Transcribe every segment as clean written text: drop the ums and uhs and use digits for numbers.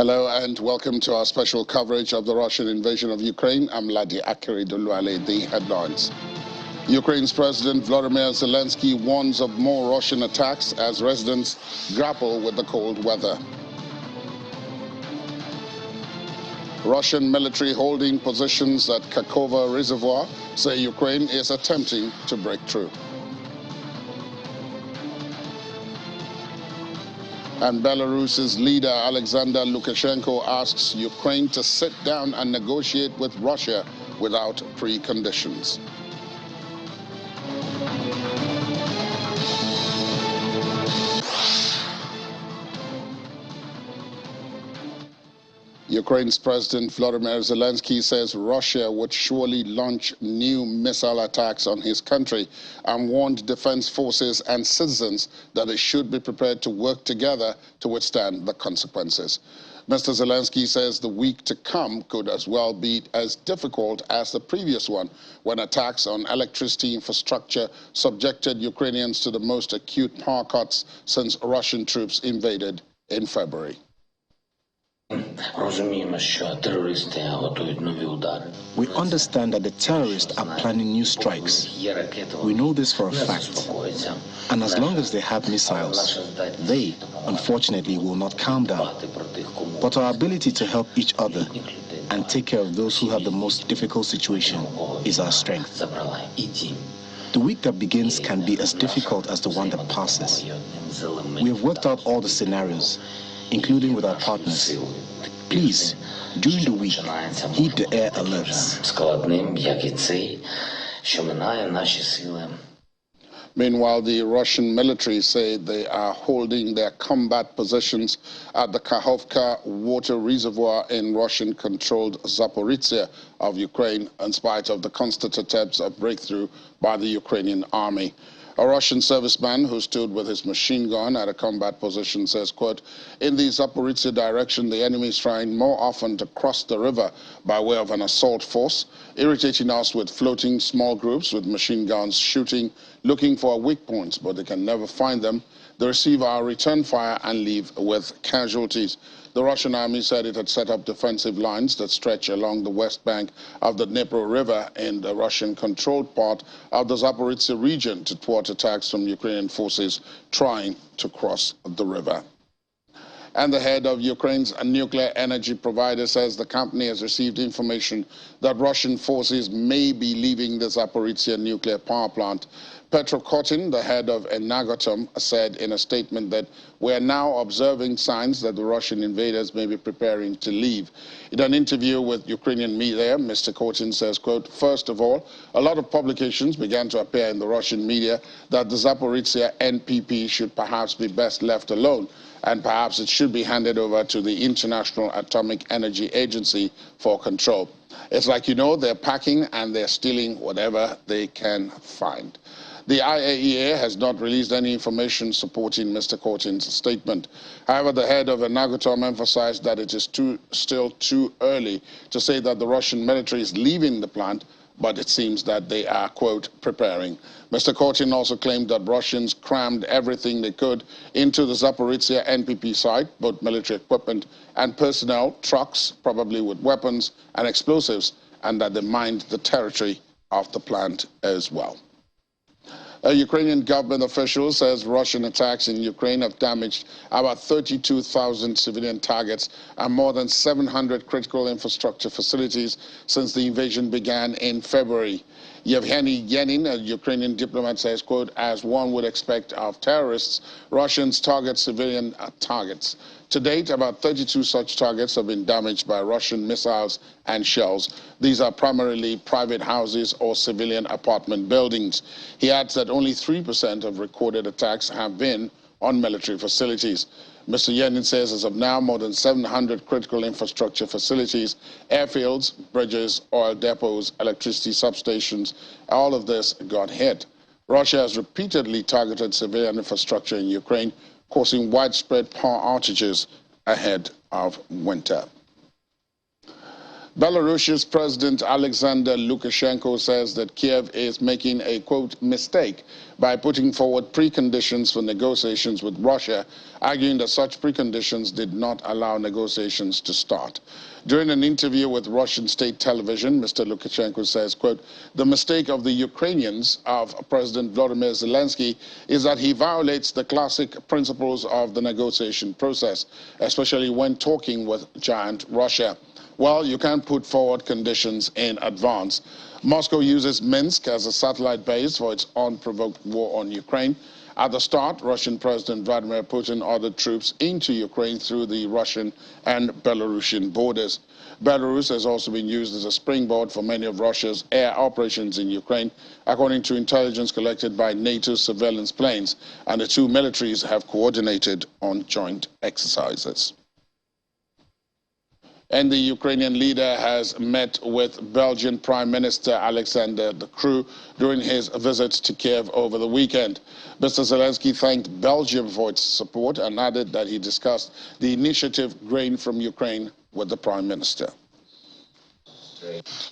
Hello and welcome to our special coverage of the Russian invasion of Ukraine. I'm Ladi Akiri. The headlines. Ukraine's President Volodymyr Zelensky warns of more Russian attacks as residents grapple with the cold weather. Russian military holding positions at Kakhovka Reservoir say Ukraine is attempting to break through. And Belarus's leader Alexander Lukashenko asks Ukraine to sit down and negotiate with Russia without preconditions. Ukraine's President Volodymyr Zelensky says Russia would surely launch new missile attacks on his country and warned defense forces and citizens that they should be prepared to work together to withstand the consequences. Mr. Zelensky says the week to come could as well be as difficult as the previous one, when attacks on electricity infrastructure subjected Ukrainians to the most acute power cuts since Russian troops invaded in February. We understand that the terrorists are planning new strikes. We know this for a fact. And as long as they have missiles, they, unfortunately, will not calm down. But our ability to help each other and take care of those who have the most difficult situation is our strength. The week that begins can be as difficult as the one that passes. We have worked out all the scenarios, including with our partners. Please, during the week, heed the air alerts. Meanwhile, the Russian military say they are holding their combat positions at the Kakhovka water reservoir in Russian-controlled Zaporizhzhia of Ukraine, in spite of the constant attempts of breakthrough by the Ukrainian army. A Russian serviceman who stood with his machine gun at a combat position says, quote, "In the Zaporizhzhia direction, the enemy is trying more often to cross the river by way of an assault force, irritating us with floating small groups with machine guns shooting, looking for weak points, but they can never find them. They receive our return fire and leave with casualties." The Russian army said it had set up defensive lines that stretch along the west bank of the Dnipro River in the Russian-controlled part of the Zaporizhzhia region to thwart attacks from Ukrainian forces trying to cross the river. And the head of Ukraine's nuclear energy provider says the company has received information that Russian forces may be leaving the Zaporizhzhia nuclear power plant. Petro Kotin, the head of Energoatom, said in a statement that we are now observing signs that the Russian invaders may be preparing to leave. In an interview with Ukrainian media, Mr. Kotin says, quote, "First of all, a lot of publications began to appear in the Russian media that the Zaporizhzhia NPP should perhaps be best left alone, and perhaps it should be handed over to the International Atomic Energy Agency for control. It's like, you know, they're packing and they're stealing whatever they can find." The IAEA has not released any information supporting Mr. Kotin's statement. However, the head of Energoatom emphasized that it is still too early to say that the Russian military is leaving the plant, but it seems that they are, quote, preparing. Mr. Kotin also claimed that Russians crammed everything they could into the Zaporizhzhia NPP site, both military equipment and personnel, trucks, probably with weapons and explosives, and that they mined the territory of the plant as well. A Ukrainian government official says Russian attacks in Ukraine have damaged about 32,000 civilian targets and more than 700 critical infrastructure facilities since the invasion began in February. Yevgeny Yenin, a Ukrainian diplomat, says, quote, "As one would expect of terrorists, Russians target civilian targets. To date, about 32 such targets have been damaged by Russian missiles and shells. These are primarily private houses or civilian apartment buildings." He adds that only 3% of recorded attacks have been on military facilities. Mr. Yenin says as of now, more than 700 critical infrastructure facilities, airfields, bridges, oil depots, electricity substations, all of this got hit. Russia has repeatedly targeted civilian infrastructure in Ukraine, causing widespread power outages ahead of winter. Belarus's President Alexander Lukashenko says that Kiev is making a, quote, mistake by putting forward preconditions for negotiations with Russia, arguing that such preconditions did not allow negotiations to start. During an interview with Russian state television, Mr. Lukashenko says, quote, the mistake of the Ukrainians, of President Volodymyr Zelensky, is that he violates the classic principles of the negotiation process, especially when talking with giant Russia. Well, you can't put forward conditions in advance. Moscow uses Minsk as a satellite base for its unprovoked war on Ukraine. At the start, Russian President Vladimir Putin ordered troops into Ukraine through the Russian and Belarusian borders. Belarus has also been used as a springboard for many of Russia's air operations in Ukraine, according to intelligence collected by NATO surveillance planes, and the two militaries have coordinated on joint exercises. And the Ukrainian leader has met with Belgian Prime Minister Alexander De Croo during his visit to Kiev over the weekend. Mr. Zelensky thanked Belgium for its support and added that he discussed the initiative Grain from Ukraine with the Prime Minister.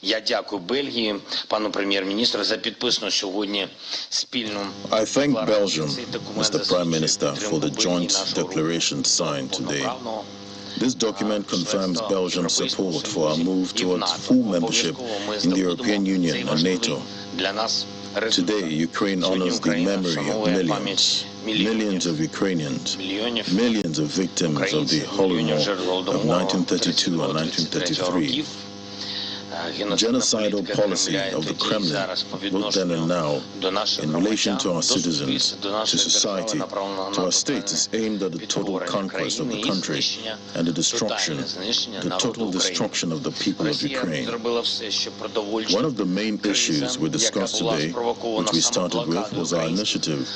Я дякую Бельгії, пану прем'єр-міністру за підписану сьогодні спільну I thank Belgium, Mr. Prime Minister, for the joint declaration signed today. This document confirms Belgium's support for our move towards full membership in the European Union and NATO. Today, Ukraine honors the memory of millions of Ukrainians, millions of victims of the Holocaust of 1932 and 1933. Genocidal policy of the Kremlin, both then and now, in relation to our citizens, to society, to our states, is aimed at the total conquest of the country and the total destruction of the people of Ukraine. One of the main issues we discussed today, which we started with, was our initiative,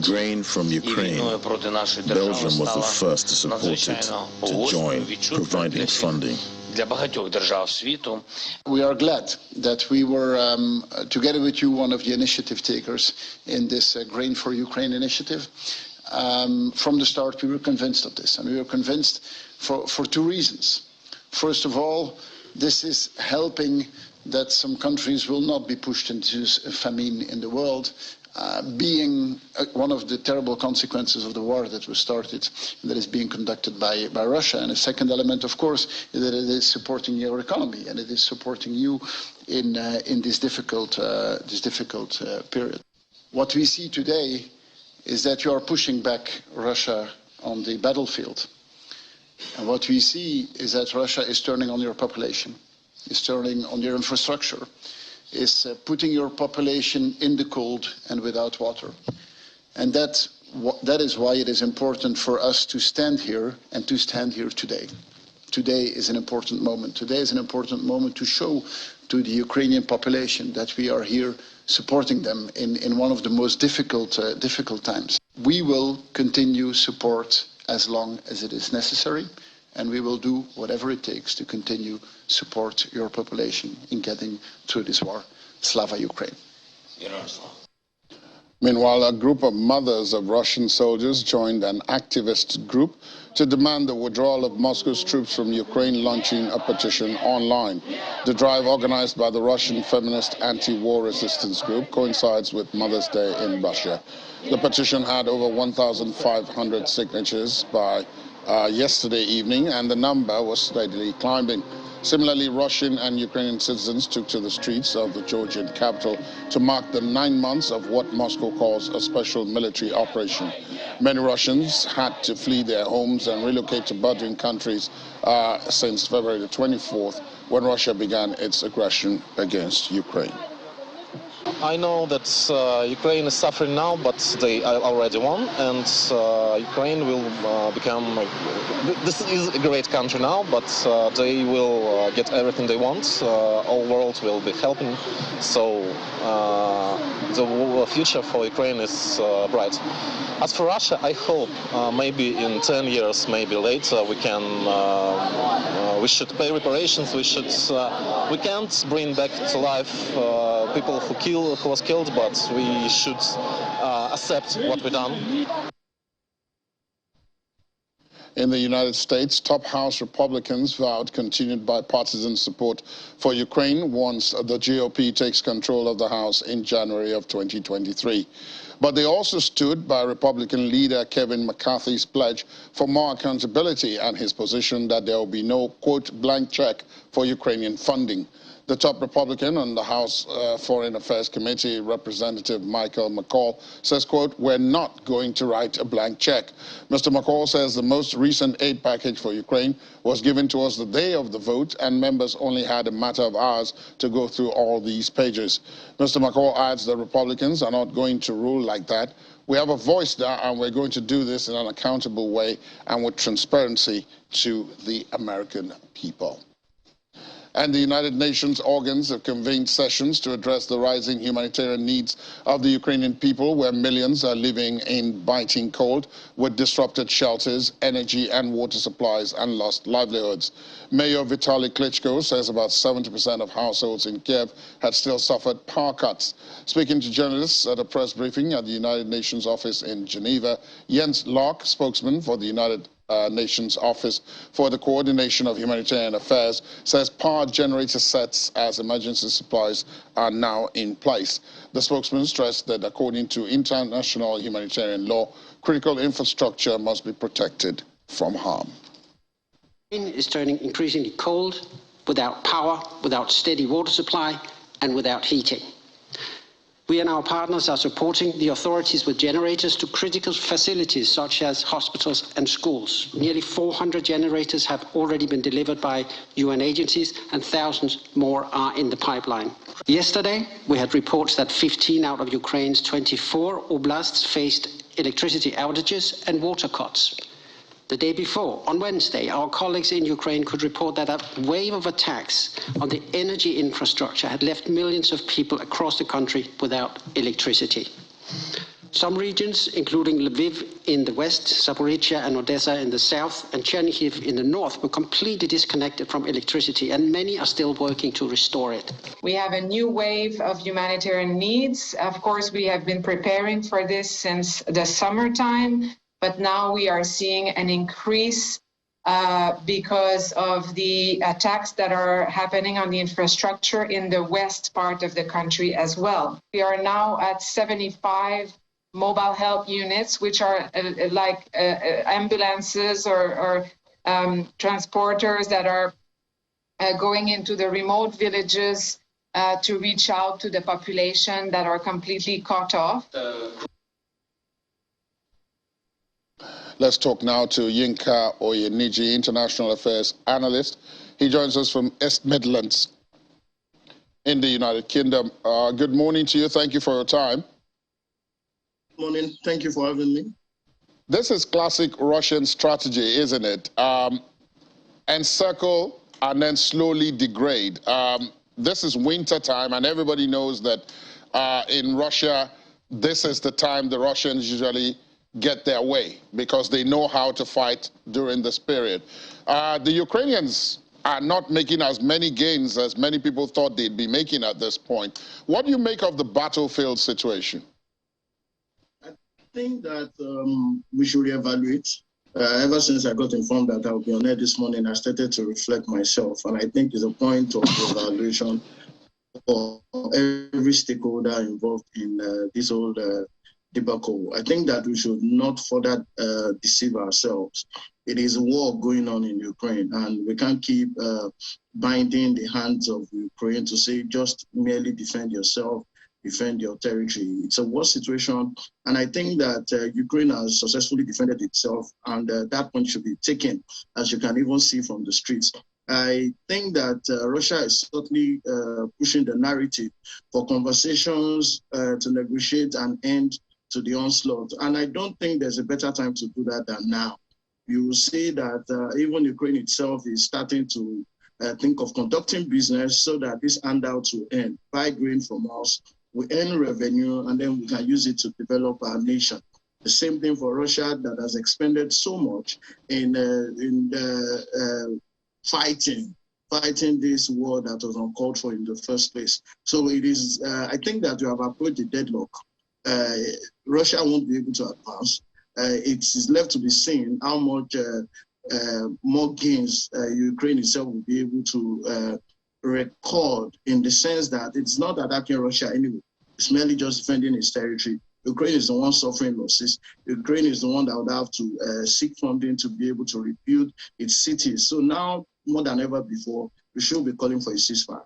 Grain from Ukraine. Belgium was the first to support it, to join, providing funding. We are glad that we were, together with you, one of the initiative takers in this Grain for Ukraine initiative. From the start, we were convinced of this, and we were convinced for two reasons. First of all, this is helping that some countries will not be pushed into famine in the world, being one of the terrible consequences of the war that was started, that is being conducted by Russia. And a second element, of course, is that it is supporting your economy, and it is supporting you in this difficult period. What we see today is that you are pushing back Russia on the battlefield. And what we see is that Russia is turning on your population, is turning on your infrastructure, is putting your population in the cold and without water. And that is why it is important for us to stand here and to stand here today. Today is an important moment. Today is an important moment to show to the Ukrainian population that we are here supporting them in one of the most difficult times. We will continue support as long as it is necessary, and we will do whatever it takes to continue support your population in getting through this war. Slava Ukraine. Meanwhile, a group of mothers of Russian soldiers joined an activist group to demand the withdrawal of Moscow's troops from Ukraine, launching a petition online. The drive, organized by the Russian feminist anti-war resistance group, coincides with Mother's Day in Russia. The petition had over 1,500 signatures by yesterday evening, and the number was steadily climbing. Similarly, Russian and Ukrainian citizens took to the streets of the Georgian capital to mark the 9 months of what Moscow calls a special military operation. Many Russians had to flee their homes and relocate to bordering countries since February the 24th, when Russia began its aggression against Ukraine. I know that Ukraine is suffering now, but they already won, and Ukraine will become. This is a great country now, but they will get everything they want. All world will be helping, so the future for Ukraine is bright. As for Russia, I hope maybe in 10 years, maybe later, we should pay reparations. We can't bring back to life people who was killed, but we should accept what we done. In the United States, top House Republicans vowed continued bipartisan support for Ukraine once the GOP takes control of the House in January of 2023. But they also stood by Republican leader Kevin McCarthy's pledge for more accountability and his position that there will be no, quote, blank check for Ukrainian funding. The top Republican on the House Foreign Affairs Committee, Representative Michael McCall, says, quote, we're not going to write a blank check. Mr. McCall says the most recent aid package for Ukraine was given to us the day of the vote, and members only had a matter of hours to go through all these pages. Mr. McCall adds that Republicans are not going to rule like that. We have a voice there, and we're going to do this in an accountable way and with transparency to the American people. And the United Nations organs have convened sessions to address the rising humanitarian needs of the Ukrainian people, where millions are living in biting cold with disrupted shelters, energy and water supplies, and lost livelihoods. Mayor Vitaly Klitschko says about 70% of households in Kiev had still suffered power cuts. Speaking to journalists at a press briefing at the United Nations office in Geneva, Jens Locke, spokesman for the United Nations Office for the Coordination of Humanitarian Affairs, says power generator sets as emergency supplies are now in place. The spokesman stressed that according to international humanitarian law, critical infrastructure must be protected from harm. Ukraine is turning increasingly cold, without power, without steady water supply, and without heating. We and our partners are supporting the authorities with generators to critical facilities such as hospitals and schools. Nearly 400 generators have already been delivered by UN agencies, and thousands more are in the pipeline. Yesterday, we had reports that 15 out of Ukraine's 24 oblasts faced electricity outages and water cuts. The day before, on Wednesday, our colleagues in Ukraine could report that a wave of attacks on the energy infrastructure had left millions of people across the country without electricity. Some regions, including Lviv in the west, Zaporizhia and Odessa in the south, and Chernihiv in the north, were completely disconnected from electricity, and many are still working to restore it. We have a new wave of humanitarian needs. Of course, we have been preparing for this since the summertime. But now we are seeing an increase because of the attacks that are happening on the infrastructure in the west part of the country as well. We are now at 75 mobile help units, which are like ambulances or transporters that are going into the remote villages to reach out to the population that are completely cut off. Let's talk now to Yinka Oyeniji, International Affairs Analyst. He joins us from East Midlands in the United Kingdom. Good morning to you. Thank you for your time. Good morning. Thank you for having me. This is classic Russian strategy, isn't it? Encircle and then slowly degrade. This is winter time, and everybody knows that in Russia, this is the time the Russians usually get their way because they know how to fight during this period. The Ukrainians are not making as many gains as many people thought they'd be making at this point. What do you make of the battlefield situation? I think that we should reevaluate. Ever since I got informed that I'll be on air this morning, I started to reflect myself, and I think it's a point of evaluation for every stakeholder involved in this whole debacle. I think that we should not further deceive ourselves. It is a war going on in Ukraine, and we can't keep binding the hands of Ukraine to say just merely defend yourself, defend your territory. It's a war situation, and I think that Ukraine has successfully defended itself, and that point should be taken, as you can even see from the streets. I think that Russia is certainly pushing the narrative for conversations to negotiate an end to the onslaught. And I don't think there's a better time to do that than now. You will see that even Ukraine itself is starting to think of conducting business so that this handout will end. Buy grain from us, we earn revenue, and then we can use it to develop our nation. The same thing for Russia, that has expended so much in fighting this war that was uncalled for in the first place. So it is, I think that we have approached the deadlock. Russia won't be able to advance. It is left to be seen how much more gains Ukraine itself will be able to record, in the sense that it's not attacking Russia anyway. It's merely just defending its territory. Ukraine is the one suffering losses. Ukraine is the one that would have to seek funding to be able to rebuild its cities. So now, more than ever before, we should be calling for a ceasefire.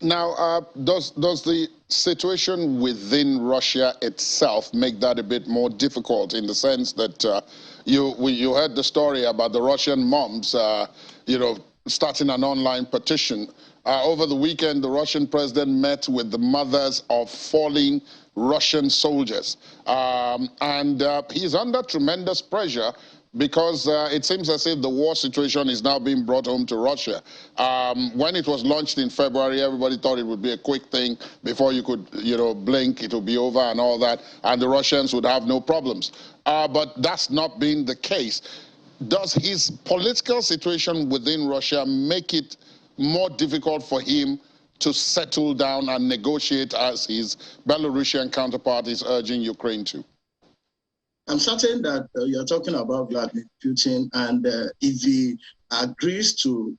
Now, does the situation within Russia itself make that a bit more difficult, in the sense that you heard the story about the Russian moms, starting an online petition. Over the weekend, the Russian president met with the mothers of falling Russian soldiers. And he's under tremendous pressure because it seems as if the war situation is now being brought home to Russia. When it was launched in February, everybody thought it would be a quick thing. Before you could, blink, it would be over and all that, and the Russians would have no problems. But that's not been the case. Does his political situation within Russia make it more difficult for him to settle down and negotiate, as his Belarusian counterpart is urging Ukraine to? I'm certain that you're talking about Vladimir Putin, and if he agrees to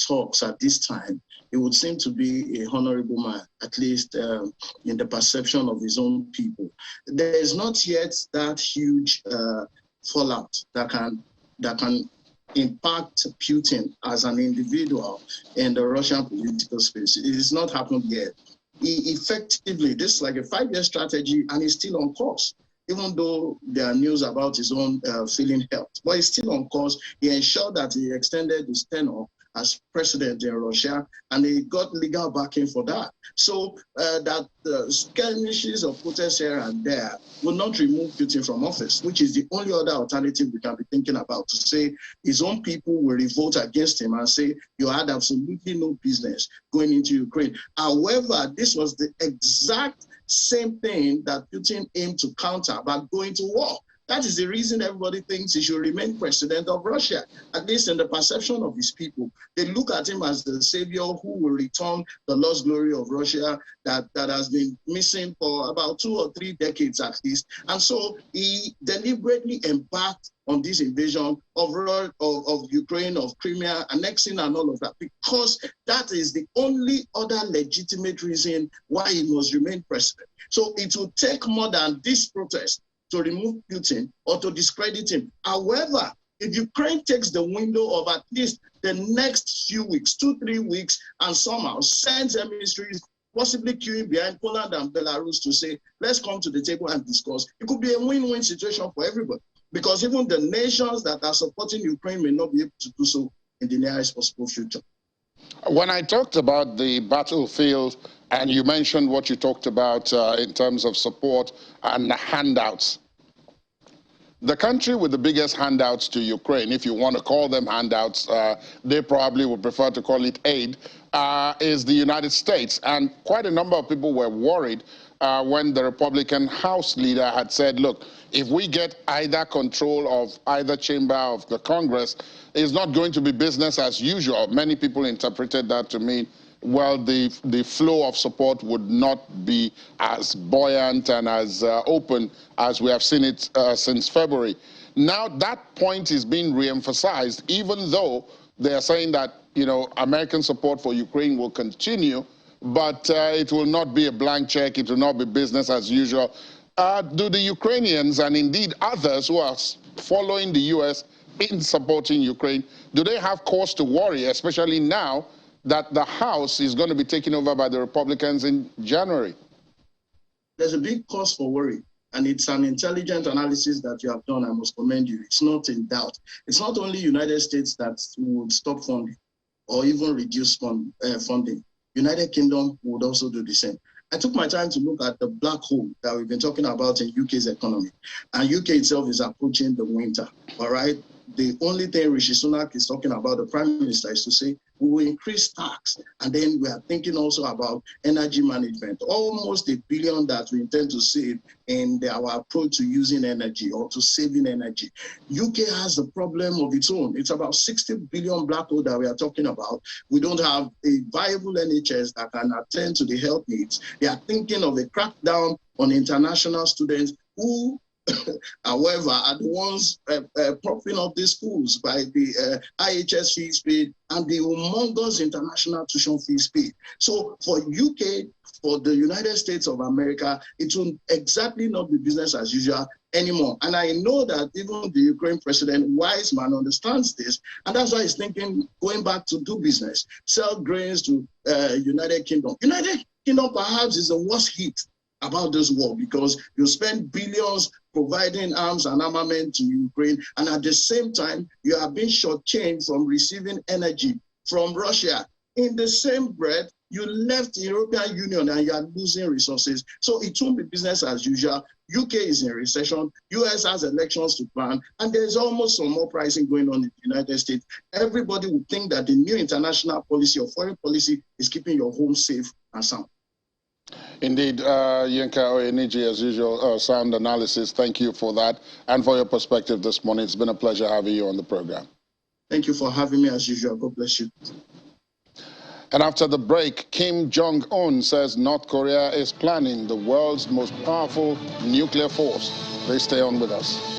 talks at this time, he would seem to be a honorable man, at least in the perception of his own people. There is not yet that huge fallout that can impact Putin as an individual in the Russian political space. It has not happened yet. He effectively, this is like a 5-year strategy, and he's still on course. Even though there are news about his own failing health, but he's still on course. He ensured that he extended his tenure as president in Russia, and he got legal backing for that. So that the skirmishes of protests here and there will not remove Putin from office, which is the only other alternative we can be thinking about, to say his own people will revolt against him and say, you had absolutely no business going into Ukraine. However, this was the exact same thing that Putin aimed to counter by going to war. That is the reason everybody thinks he should remain president of Russia, at least in the perception of his people. They look at him as the savior who will return the lost glory of Russia that has been missing for about 2 or 3 decades at least. And so he deliberately embarked on this invasion of Ukraine, of Crimea, annexing and all of that, because that is the only other legitimate reason why he must remain president. So it will take more than this protest to remove Putin or to discredit him. However, if Ukraine takes the window of at least the next few weeks, 2-3 weeks, and somehow sends emissaries, possibly queuing behind Poland and Belarus, to say, let's come to the table and discuss, it could be a win-win situation for everybody, because even the nations that are supporting Ukraine may not be able to do so in the nearest possible future. When I talked about the battlefield, and you mentioned what you talked about in terms of support and the handouts, the country with the biggest handouts to Ukraine, if you want to call them handouts, they probably would prefer to call it aid, is the United States. And quite a number of people were worried when the Republican House leader had said, look, if we get either control of either chamber of the Congress, it's not going to be business as usual. Many people interpreted that to mean, well, the flow of support would not be as buoyant and as open as we have seen it since February. Now that point is being re-emphasized, even though they are saying that, American support for Ukraine will continue, but it will not be a blank check. It will not be business as usual. Do the Ukrainians, and indeed others who are following the U.S. in supporting Ukraine, do they have cause to worry, especially now that the House is going to be taken over by the Republicans in January? There's a big cause for worry, and it's an intelligent analysis that you have done. I must commend you. It's not in doubt. It's not only United States that would stop funding or even reduce funding. United Kingdom would also do the same. I took my time to look at the black hole that we've been talking about in UK's economy. And UK itself is approaching the winter, all right? The only thing Rishi Sunak is talking about, the Prime Minister, is to say, we will increase tax. And then we are thinking also about energy management, almost $1 billion that we intend to save in our approach to using energy or to saving energy. UK has a problem of its own. It's about 60 billion black hole that we are talking about. We don't have a viable NHS that can attend to the health needs. They are thinking of a crackdown on international students who however, are the ones propping up these schools by the IHS fees paid and the humongous international tuition fees paid. So for UK, for the United States of America, it will exactly not be business as usual anymore. And I know that even the Ukraine president, wise man, understands this. And that's why he's thinking, going back to do business, sell grains to United Kingdom. United Kingdom perhaps is the worst hit about this war, because you spend billions providing arms and armament to Ukraine, and at the same time, you are being shortchanged from receiving energy from Russia. In the same breath, you left the European Union and you are losing resources. So it won't be business as usual. UK is in recession, US has elections to plan, and there's almost some more pricing going on in the United States. Everybody would think that the new international policy or foreign policy is keeping your home safe and sound. Indeed, Yinka Oyeniji, as usual, sound analysis. Thank you for that and for your perspective this morning. It's been a pleasure having you on the program. Thank you for having me as usual. God bless you. And after the break, Kim Jong-un says North Korea is planning the world's most powerful nuclear force. Please stay on with us.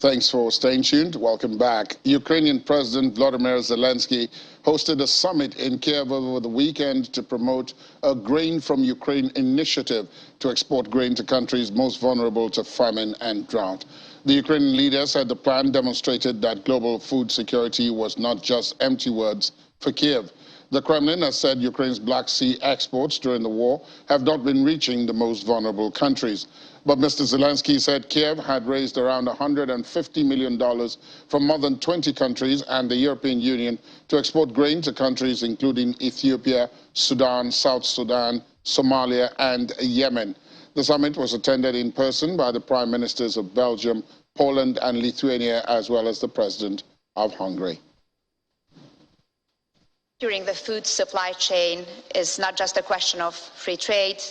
Thanks for staying tuned. Welcome back. Ukrainian President Volodymyr Zelensky hosted a summit in Kiev over the weekend to promote a Grain from Ukraine initiative to export grain to countries most vulnerable to famine and drought. The Ukrainian leader said the plan demonstrated that global food security was not just empty words for Kiev. The Kremlin has said Ukraine's Black Sea exports during the war have not been reaching the most vulnerable countries. But Mr. Zelensky said Kiev had raised around $150 million from more than 20 countries and the European Union to export grain to countries including Ethiopia, Sudan, South Sudan, Somalia, and Yemen. The summit was attended in person by the prime ministers of Belgium, Poland, and Lithuania, as well as the president of Hungary. During the food supply chain is not just a question of free trade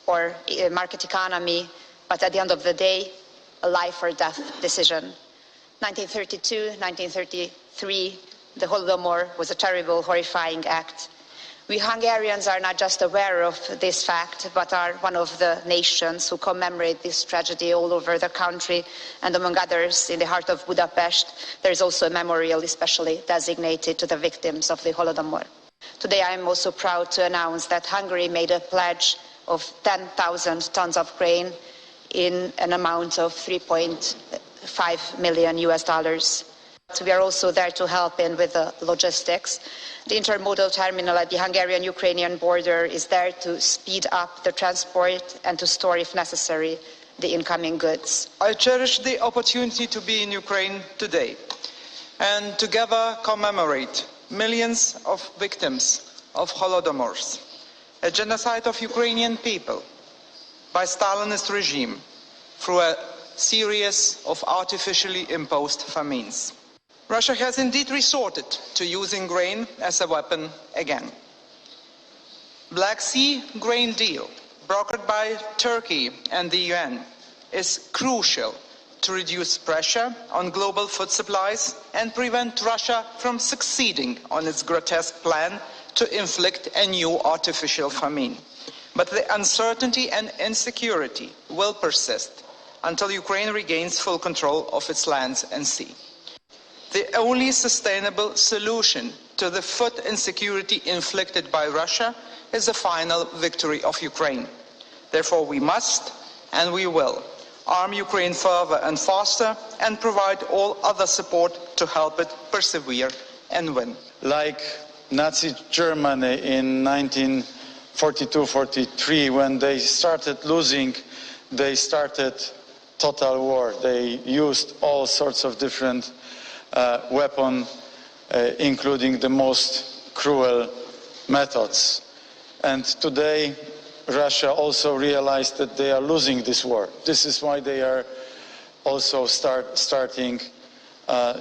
or market economy, but at the end of the day, a life or death decision. 1932, 1933, the Holodomor was a terrible, horrifying act. We Hungarians are not just aware of this fact, but are one of the nations who commemorate this tragedy all over the country. And among others, in the heart of Budapest, there is also a memorial especially designated to the victims of the Holodomor. Today, I am also proud to announce that Hungary made a pledge of 10,000 tons of grain in an amount of $3.5 million US. We are also there to help in with the logistics. The intermodal terminal at the Hungarian-Ukrainian border is there to speed up the transport and to store, if necessary, the incoming goods. I cherish the opportunity to be in Ukraine today and together commemorate millions of victims of Holodomors, a genocide of Ukrainian people by Stalinist regime through a series of artificially imposed famines. Russia has indeed resorted to using grain as a weapon again. Black Sea grain deal, brokered by Turkey and the UN, is crucial to reduce pressure on global food supplies and prevent Russia from succeeding on its grotesque plan to inflict a new artificial famine. But the uncertainty and insecurity will persist until Ukraine regains full control of its lands and sea. The only sustainable solution to the food insecurity inflicted by Russia is the final victory of Ukraine. Therefore, we must and we will arm Ukraine further and faster and provide all other support to help it persevere and win. Like Nazi Germany in 1942-43, when they started losing, they started total war. They used all sorts of different weapons, including the most cruel methods. And today, Russia also realized that they are losing this war. This is why they are also starting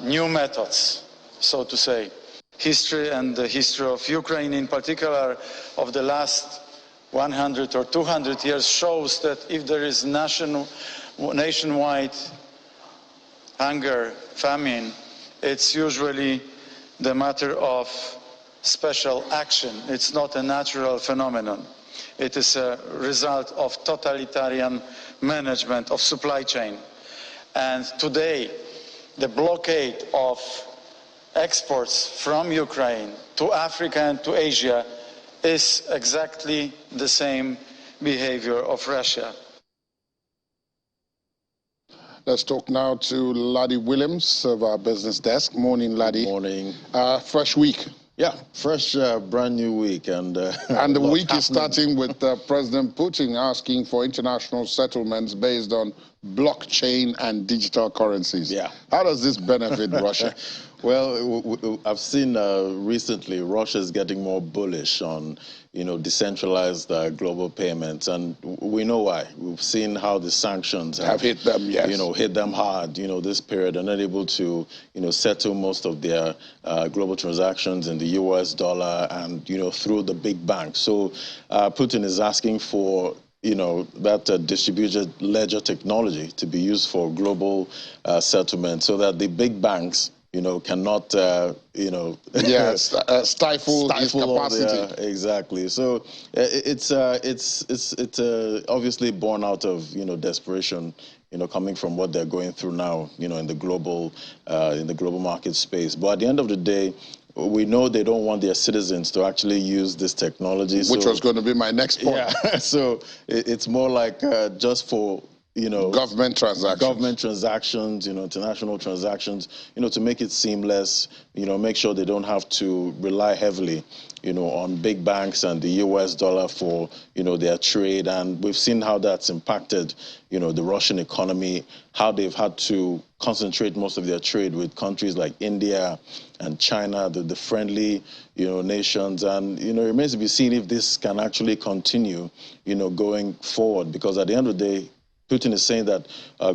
new methods, so to say. History and the history of Ukraine in particular of the last 100 or 200 years shows that if there is nationwide hunger, famine, it's usually the matter of special action. It's not a natural phenomenon. It is a result of totalitarian management of supply chain. And today, the blockade of exports from Ukraine to Africa and to Asia is exactly the same behavior of Russia. Let's talk now to Laddie Williams of our business desk. Morning, Laddie. Morning. Fresh week. Yeah, fresh, brand new week. And the week is starting with President Putin asking for international settlements based on blockchain and digital currencies. Yeah. How does this benefit Russia? Well, I've seen recently Russia is getting more bullish on, decentralized global payments, and we know why. We've seen how the sanctions have hit them, yes. Hit them hard, this period, and not able to, settle most of their global transactions in the US dollar and, through the big banks. So Putin is asking for that distributed ledger technology to be used for global settlement so that the big banks cannot, stifle his capacity. Exactly. So it's obviously born out of desperation, coming from what they're going through now, in the global market space. But at the end of the day, we know they don't want their citizens to actually use this technology. Which was going to be my next point. Yeah. So it's more like just for government transactions, international transactions, to make it seamless, make sure they don't have to rely heavily, on big banks and the US dollar for, their trade. And we've seen how that's impacted, the Russian economy, how they've had to concentrate most of their trade with countries like India and China, the friendly, nations. And, it remains to be seen if this can actually continue, going forward, because at the end of the day, Putin is saying that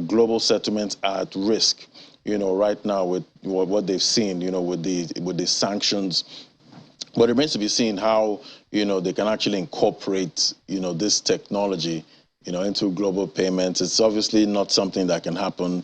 global settlements are at risk, right now with what they've seen, with the sanctions. But it remains to be seen how, they can actually incorporate, this technology, into global payments. It's obviously not something that can happen,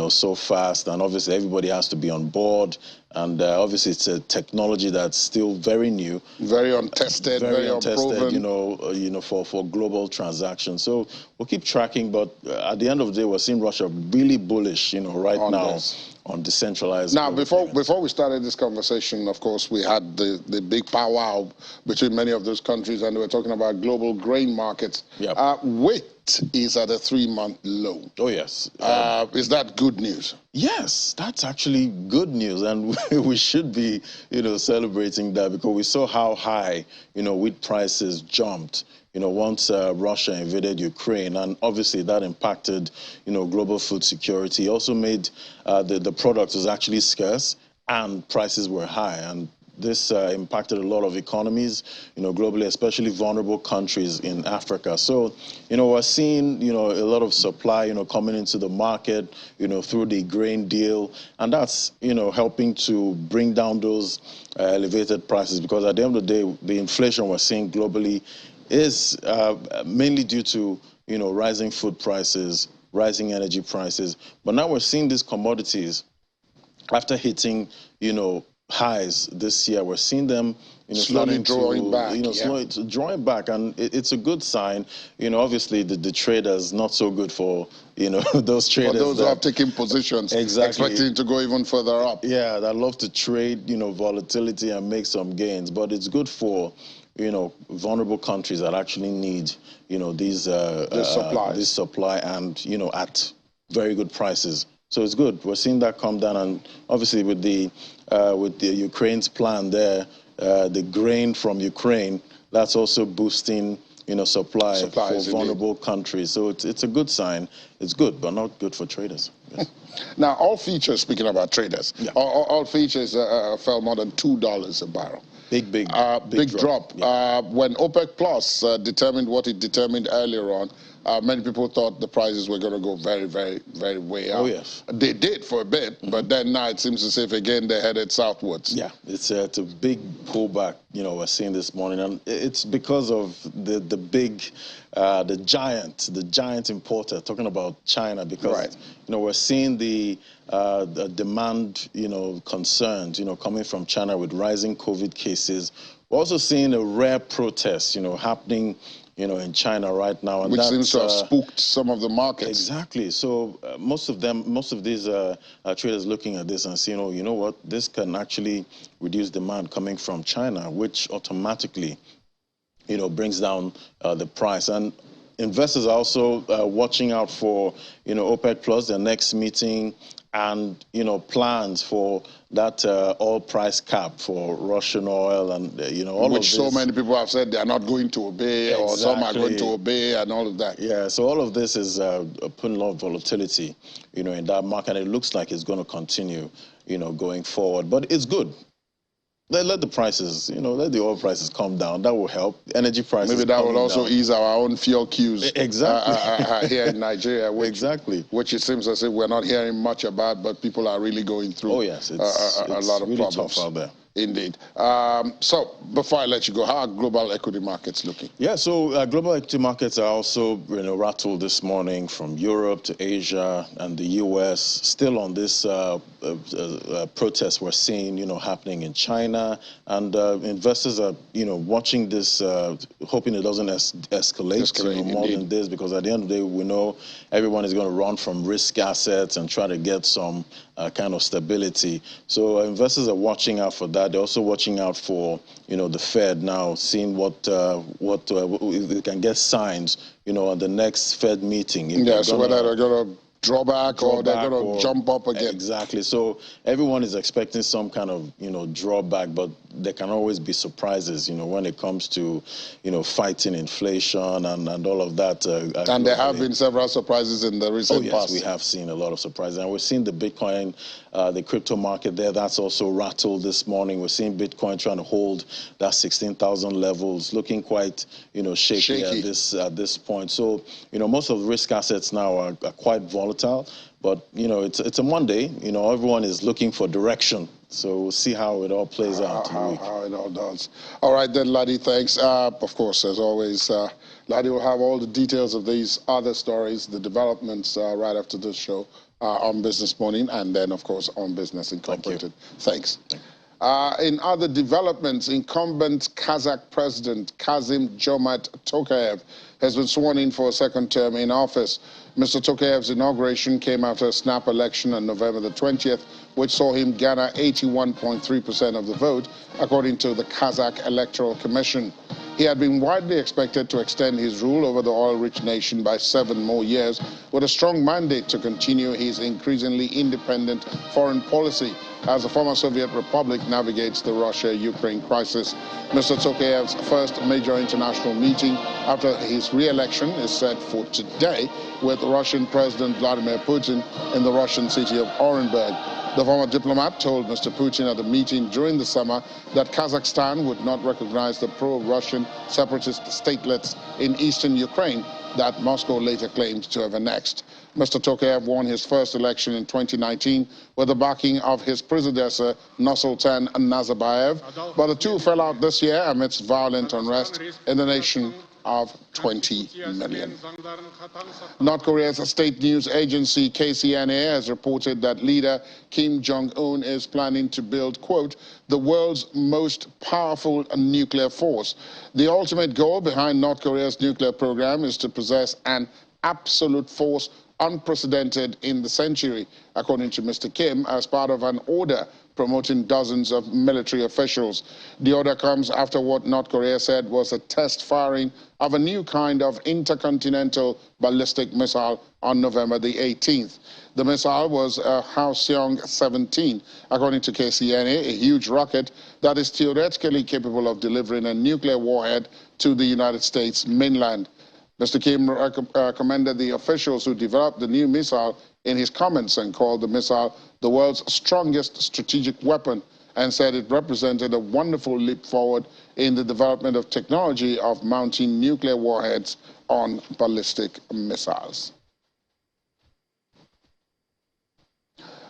so fast. And obviously everybody has to be on board. And obviously it's a technology that's still very new. Very untested, very unproven. For global transactions. So we'll keep tracking. But at the end of the day, we're seeing Russia really bullish, right now on decentralized. Now, before we started this conversation, of course, we had the big powwow between many of those countries, and we were talking about global grain markets. Yep. Wheat is at a 3-month low. Oh, yes. Is that good news? Yes, that's actually good news, and we should be, celebrating that, because we saw how high, wheat prices jumped, once Russia invaded Ukraine, and obviously that impacted, global food security. Also made the product was actually scarce and prices were high, and this impacted a lot of economies, globally, especially vulnerable countries in Africa. So, we're seeing, a lot of supply, coming into the market, through the grain deal. And that's, helping to bring down those elevated prices, because at the end of the day, the inflation we're seeing globally is mainly due to, rising food prices, rising energy prices. But now we're seeing these commodities, after hitting, highs this year, we're seeing them slowly drawing back. Slowly drawing back, and it's a good sign. Obviously the traders, not so good for those traders. For those who have taken positions, expecting to go even further up. Yeah, that love to trade volatility and make some gains, but it's good for vulnerable countries that actually need these supply and at very good prices. So it's good. We're seeing that come down, and obviously with the Ukraine's plan there, the grain from Ukraine, that's also boosting supplies for vulnerable countries. So it's a good sign. It's good, but not good for traders. Yes. Now, all features, speaking about traders, all features fell more than $2 a barrel. Big drop. Yeah. When OPEC Plus determined what it determined earlier on, many people thought the prices were going to go very, very, very way up. Oh, yes. They did for a bit, but then now it seems as if, again, they're headed southwards. Yeah, it's a big pullback, we're seeing this morning. And it's because of the giant importer, talking about China, because, we're seeing the demand, concerns, coming from China with rising COVID cases. We're also seeing a rare protest, happening, in China right now. And which seems to have spooked some of the markets. Exactly. So most of these traders looking at this and saying, you know what, this can actually reduce demand coming from China, which automatically, brings down the price. And investors are also watching out for, OPEC Plus, their next meeting, and plans for that oil price cap for Russian oil, and all which of this. So many people have said they are not going to obey, or some are going to obey, and all of that. Yeah, so all of this is putting a lot of volatility, in that market, and it looks like it's going to continue, going forward. But it's good. Let the prices, let the oil prices come down. That will help. Energy prices. Maybe that will also ease our own fuel queues. Exactly. Here in Nigeria. Which it seems as if we're not hearing much about, but people are really going through. Oh yes, it's a lot of really problems tough out there. Indeed. So before I let you go, how are global equity markets looking? Yeah, so global equity markets are also rattled this morning, from Europe to Asia and the US, still on this protest we're seeing happening in China, and investors are watching this, hoping it doesn't escalate more than this, because at the end of the day we know everyone is going to run from risk assets and try to get some kind of stability. So investors are watching out for that. They're also watching out for the Fed now, seeing what if they can get signs at the next Fed meeting. Yeah, so whether they're going to draw back or they're going to jump up again. Exactly. So everyone is expecting some kind of, drawback, but there can always be surprises, when it comes to, fighting inflation and all of that. And there have been several surprises in the recent past. We have seen a lot of surprises. And we're seeing the Bitcoin, the crypto market there, that's also rattled this morning. We're seeing Bitcoin trying to hold that 16,000 levels, looking quite, shaky. At this point. So, most of the risk assets now are quite volatile. But, it's a Monday. Everyone is looking for direction. So we'll see how it all plays out. How it all does. All right, then, Laddie, thanks. Of course, as always, Laddie will have all the details of these other stories, the developments right after this show on Business Morning, and then, of course, on Business Incorporated. Thanks. In other developments, incumbent Kazakh President Kassym-Jomart Tokayev has been sworn in for a second term in office. Mr. Tokayev's inauguration came after a snap election on November the 20th, which saw him garner 81.3% of the vote, according to the Kazakh Electoral Commission. He had been widely expected to extend his rule over the oil-rich nation by 7 more years, with a strong mandate to continue his increasingly independent foreign policy as the former Soviet Republic navigates the Russia-Ukraine crisis. Mr. Tokayev's first major international meeting after his re-election is set for today with Russian President Vladimir Putin in the Russian city of Orenburg. The former diplomat told Mr. Putin at the meeting during the summer that Kazakhstan would not recognize the pro-Russian separatist statelets in eastern Ukraine that Moscow later claimed to have annexed. Mr. Tokayev won his first election in 2019 with the backing of his predecessor, Nursultan Nazarbayev, but the two fell out this year amidst violent unrest in the nation of 20 million. North Korea's state news agency KCNA has reported that leader Kim Jong-un is planning to build, quote, the world's most powerful nuclear force. The ultimate goal behind North Korea's nuclear program is to possess an absolute force unprecedented in the century, according to Mr. Kim, as part of an order promoting dozens of military officials. The order comes after what North Korea said was a test firing of a new kind of intercontinental ballistic missile on November the 18th. The missile was a Hwasong-17, according to KCNA, a huge rocket that is theoretically capable of delivering a nuclear warhead to the United States mainland. Mr. Kim commended the officials who developed the new missile in his comments and called the missile the world's strongest strategic weapon and said it represented a wonderful leap forward in the development of technology of mounting nuclear warheads on ballistic missiles.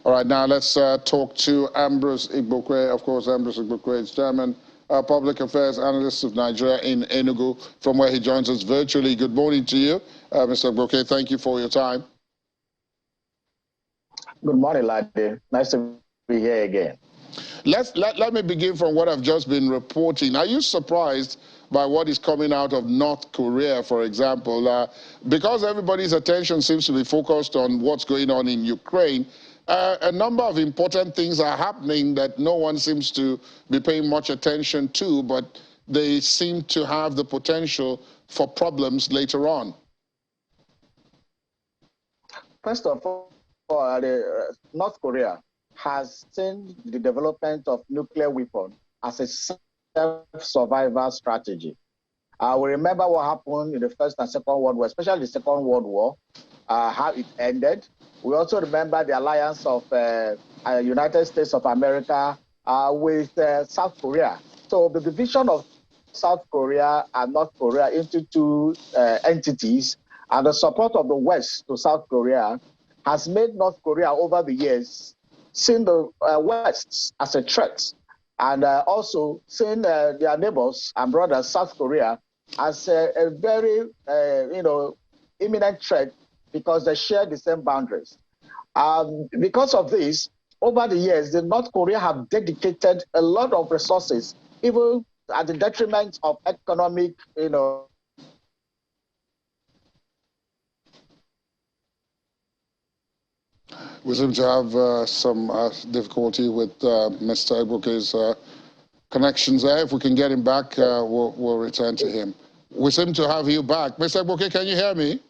All right, now let's talk to Ambrose Igbokwe. Of course, Ambrose Igbokwe is Chairman, Public Affairs Analyst of Nigeria in Enugu, from where he joins us virtually. Good morning to you, Mr. Igbokwe. Thank you for your time. Good morning, Laddie. Nice to be here again. Let me begin from what I've just been reporting. Are you surprised by what is coming out of North Korea, for example? Because everybody's attention seems to be focused on what's going on in Ukraine, a number of important things are happening that no one seems to be paying much attention to, but they seem to have the potential for problems later on. First of all, North Korea has seen the development of nuclear weapons as a self-survival strategy. We remember what happened in the First and Second World War, especially the Second World War, how it ended. We also remember the alliance of United States of America with South Korea. So the division of South Korea and North Korea into two entities and the support of the West to South Korea has made North Korea over the years seen the West as a threat, and also seen their neighbors and brothers, South Korea, as a very, imminent threat because they share the same boundaries. Because of this, over the years, the North Korea have dedicated a lot of resources, even at the detriment of economic, We seem to have some difficulty with Mr. Igbokwe's connections there. If we can get him back, we'll return to him. We seem to have you back. Mr. Boke, can you hear me?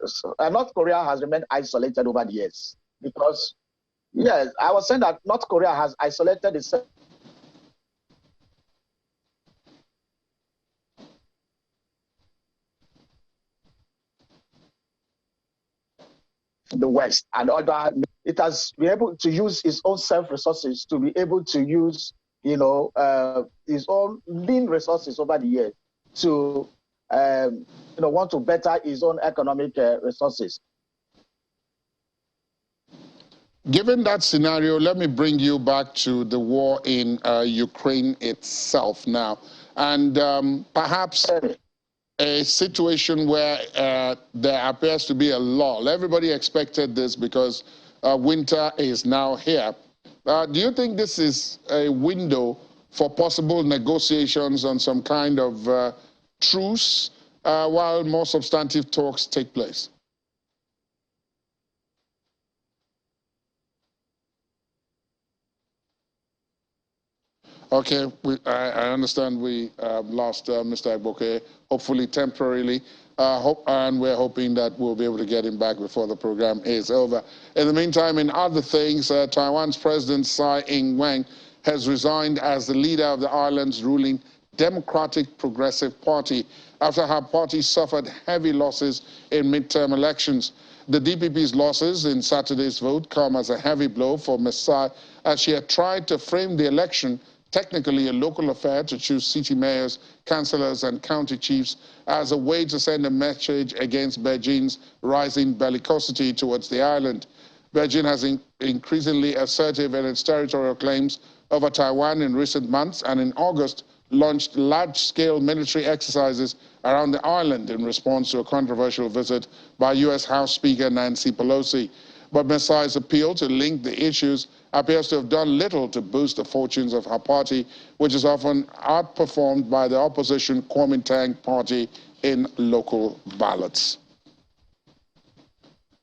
So, North Korea has remained isolated over the years because, yes, I was saying that North Korea has isolated itself from the West, and other. It has been able to use its own self-resources to be able to use, its own lean resources over the years to, want to better its own economic resources. Given that scenario, let me bring you back to the war in Ukraine itself now. And perhaps a situation where there appears to be a lull. Everybody expected this because winter is now here. Do you think this is a window for possible negotiations on some kind of truce while more substantive talks take place? Okay, I understand we lost Mr. Agboke, hopefully temporarily, and we're hoping that we'll be able to get him back before the program is over. In the meantime, in other things, Taiwan's President Tsai Ing-wen has resigned as the leader of the island's ruling Democratic Progressive Party after her party suffered heavy losses in midterm elections. The DPP's losses in Saturday's vote come as a heavy blow for Ms. Tsai as she had tried to frame the election technically a local affair to choose city mayors, councillors, and county chiefs as a way to send a message against Beijing's rising bellicosity towards the island. Beijing has been increasingly assertive in its territorial claims over Taiwan in recent months, and in August launched large-scale military exercises around the island in response to a controversial visit by U.S. House Speaker Nancy Pelosi. But Ms. Tsai's appeal to link the issues appears to have done little to boost the fortunes of her party, which is often outperformed by the opposition Kuomintang party in local ballots.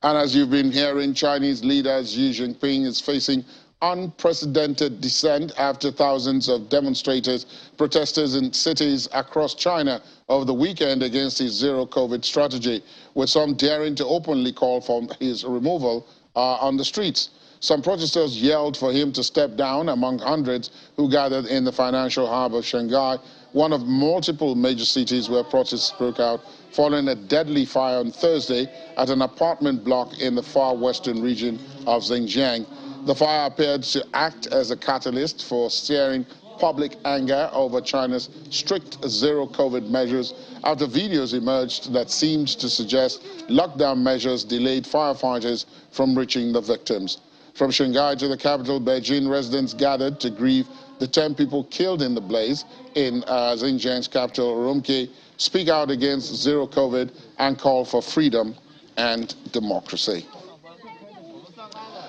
And as you've been hearing, Chinese leader Xi Jinping is facing unprecedented dissent after thousands of protesters in cities across China over the weekend against his zero-COVID strategy, with some daring to openly call for his removal on the streets. Some protesters yelled for him to step down among hundreds who gathered in the financial hub of Shanghai, one of multiple major cities where protests broke out following a deadly fire on Thursday at an apartment block in the far western region of Xinjiang. The fire appeared to act as a catalyst for stirring public anger over China's strict zero-COVID measures after videos emerged that seemed to suggest lockdown measures delayed firefighters from reaching the victims. From Shanghai to the capital, Beijing residents gathered to grieve the 10 people killed in the blaze in Xinjiang's capital, Urumqi, speak out against zero COVID, and call for freedom and democracy.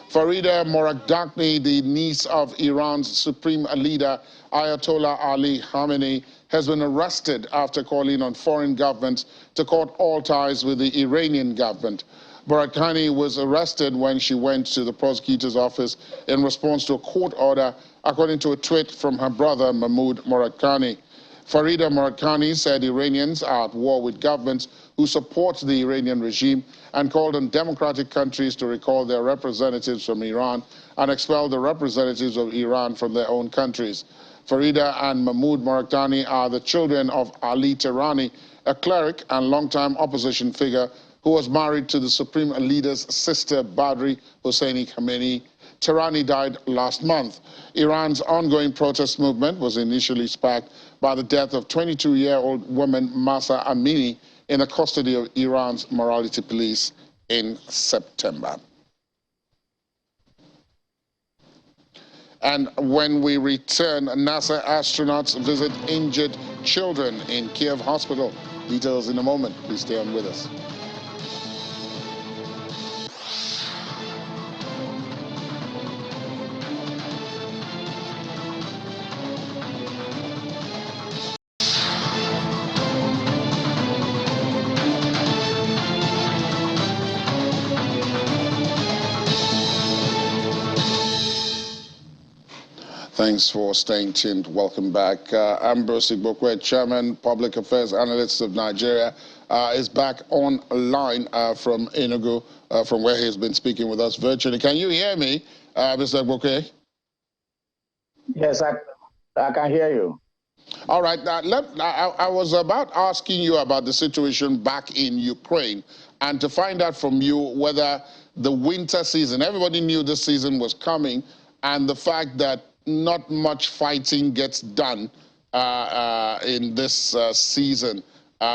Farida Moraghdaghni, the niece of Iran's supreme leader Ayatollah Ali Khamenei, has been arrested after calling on foreign governments to cut all ties with the Iranian government. Moraghdaghni was arrested when she went to the prosecutor's office in response to a court order, according to a tweet from her brother Mahmoud Moraghdaghni. Farida Moraghdaghni said Iranians are at war with governments who support the Iranian regime and called on democratic countries to recall their representatives from Iran and expel the representatives of Iran from their own countries. Farida and Mahmoud Moraghdaghni are the children of Ali Tehrani, a cleric and longtime opposition figure who was married to the supreme leader's sister Badri Hosseini Khamenei. Tehrani died last month. Iran's ongoing protest movement was initially sparked by the death of 22-year-old woman Mahsa Amini in the custody of Iran's morality police in September. And when we return, NASA astronauts visit injured children in Kiev Hospital. Details in a moment. Please stay on with us. Thanks for staying tuned. Welcome back. Ambrose Igbokwe, Chairman, Public Affairs Analyst of Nigeria, is back online from Enugu, from where he's been speaking with us virtually. Can you hear me, Mr. Igbokwe? Yes, I can hear you. All right. Now, I was about asking you about the situation back in Ukraine and to find out from you whether the winter season, everybody knew this season was coming, and the fact that not much fighting gets done in this season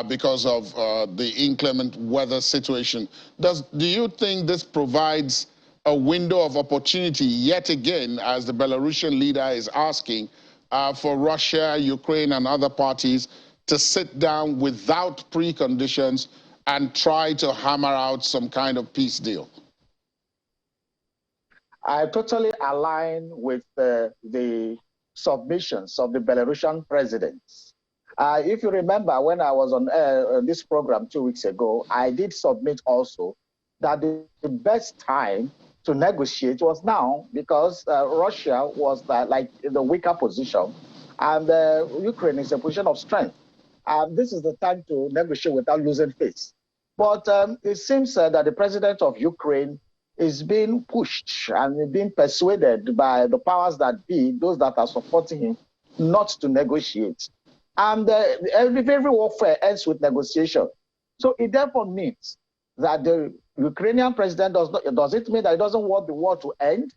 because of the inclement weather situation. Do you think this provides a window of opportunity yet again, as the Belarusian leader is asking, for Russia, Ukraine, and other parties to sit down without preconditions and try to hammer out some kind of peace deal? I totally align with the submissions of the Belarusian president. If you remember, when I was on this program 2 weeks ago, I did submit also that the best time to negotiate was now, because Russia was like in the weaker position and Ukraine is a position of strength. This is the time to negotiate without losing face. But it seems that the president of Ukraine is being pushed and being persuaded by the powers that be, those that are supporting him, not to negotiate. And every warfare ends with negotiation. So it therefore means that the Ukrainian president does it mean that he doesn't want the war to end?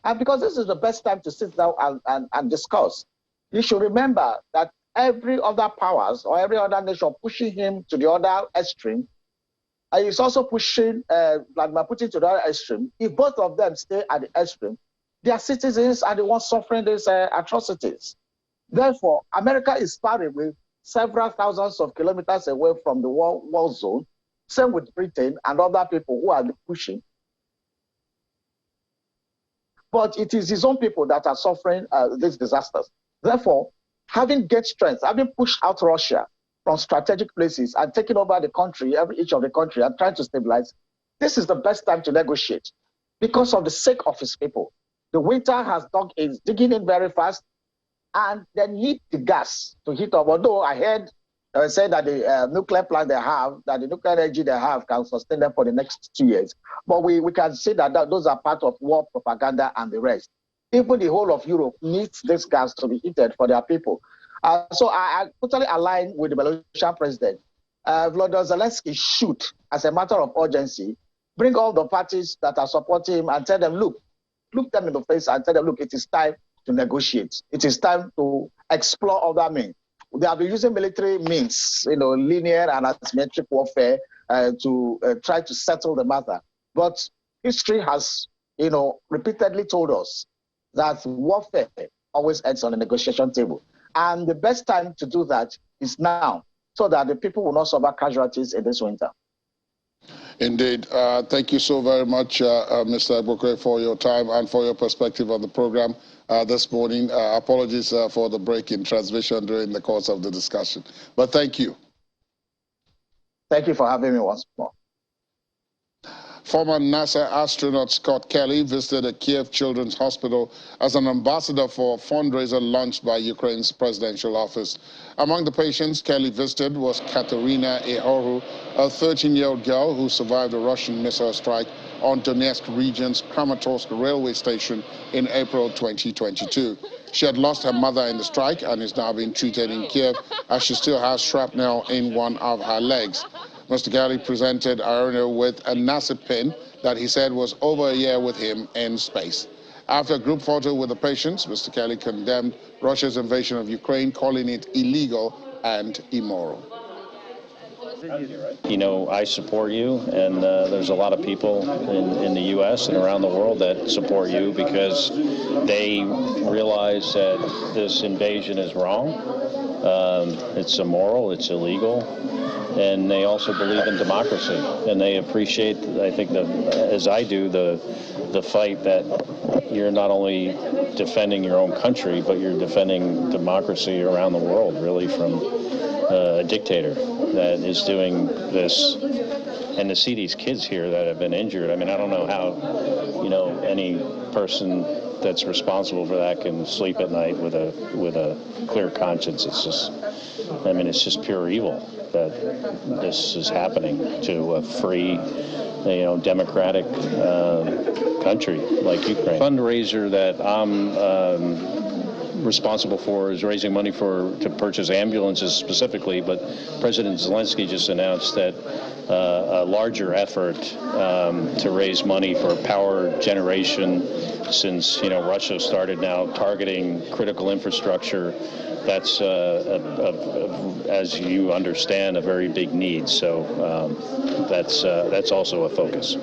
And because this is the best time to sit down and discuss. You should remember that every other powers or every other nation pushing him to the other extreme, he's also pushing Vladimir Putin to the other extreme. If both of them stay at the extreme, their citizens are the ones suffering these atrocities. Therefore, America is far away, several thousands of kilometers away from the war zone. Same with Britain and other people who are pushing. But it is his own people that are suffering these disasters. Therefore, having gained strength, having pushed out Russia from strategic places and taking over the country, each of the country, and trying to stabilize, this is the best time to negotiate because of the sake of his people. The winter is digging in very fast, and they need the gas to heat up. Although I heard say that the nuclear plant they have, that the nuclear energy they have can sustain them for the next 2 years. But we can see that those are part of war propaganda and the rest. Even the whole of Europe needs this gas to be heated for their people. So I totally align with the Belarusian president. Volodymyr Zelensky should, as a matter of urgency, bring all the parties that are supporting him and tell them, look them in the face and tell them, look, it is time to negotiate. It is time to explore other means. They have been using military means, linear and asymmetric warfare to try to settle the matter. But history has, repeatedly told us that warfare always ends on the negotiation table. And the best time to do that is now, so that the people will not suffer casualties in this winter. Indeed. Thank you so very much, Mr. Igbokwe, for your time and for your perspective on the program this morning. Apologies for the break in transmission during the course of the discussion. But thank you. Thank you for having me once more. Former NASA astronaut Scott Kelly visited a Kiev Children's Hospital as an ambassador for a fundraiser launched by Ukraine's presidential office. Among the patients Kelly visited was Katerina Ehoru, a 13-year-old girl who survived a Russian missile strike on Donetsk region's Kramatorsk railway station in April 2022. She had lost her mother in the strike and is now being treated in Kiev as she still has shrapnel in one of her legs. Mr. Kelly presented Iona with a NASA pin that he said was over a year with him in space. After a group photo with the patients, Mr. Kelly condemned Russia's invasion of Ukraine, calling it illegal and immoral. I support you, and there's a lot of people in the U.S. and around the world that support you because they realize that this invasion is wrong. It's immoral, it's illegal, and they also believe in democracy, and they appreciate, I think, as I do, the fight that you're not only defending your own country, but you're defending democracy around the world, really, from a dictator that is doing this. And to see these kids here that have been injured, I mean, I don't know how, any person that's responsible for that can sleep at night with a clear conscience. It's just, I mean, it's just pure evil that this is happening to a free, democratic country like Ukraine. Fundraiser that I'm responsible for is raising money to purchase ambulances specifically, but President Zelensky just announced that a larger effort to raise money for power generation, since Russia started now targeting critical infrastructure. That's as you understand, a very big need. So that's also a focus.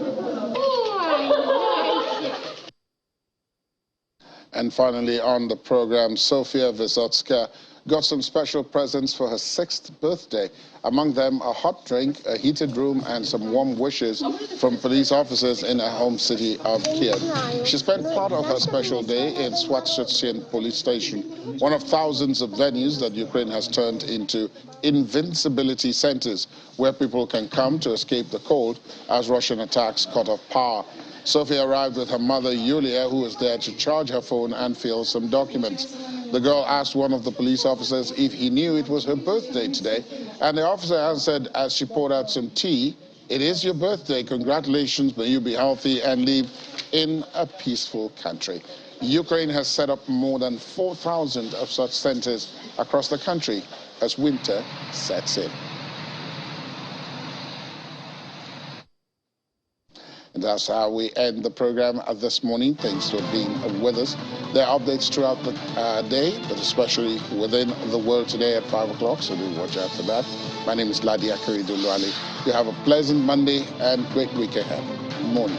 And finally on the program, Sofia Wysocka got some special presents for her 6th birthday. Among them, a hot drink, a heated room, and some warm wishes from police officers in her home city of Kiev. She spent part of her special day in Swatsutien police station, one of thousands of venues that Ukraine has turned into invincibility centers, where people can come to escape the cold as Russian attacks cut off power. Sophia arrived with her mother, Yulia, who was there to charge her phone and fill some documents. The girl asked one of the police officers if he knew it was her birthday today, and the officer answered as she poured out some tea, "It is your birthday. Congratulations, may you be healthy and live in a peaceful country." Ukraine has set up more than 4,000 of such centers across the country as winter sets in. And that's how we end the program this morning. Thanks for being with us. There are updates throughout the day, but especially within the world today at 5 o'clock, so do watch out for that. My name is Ladia Karidulwali. You have a pleasant Monday and great week ahead. Good morning.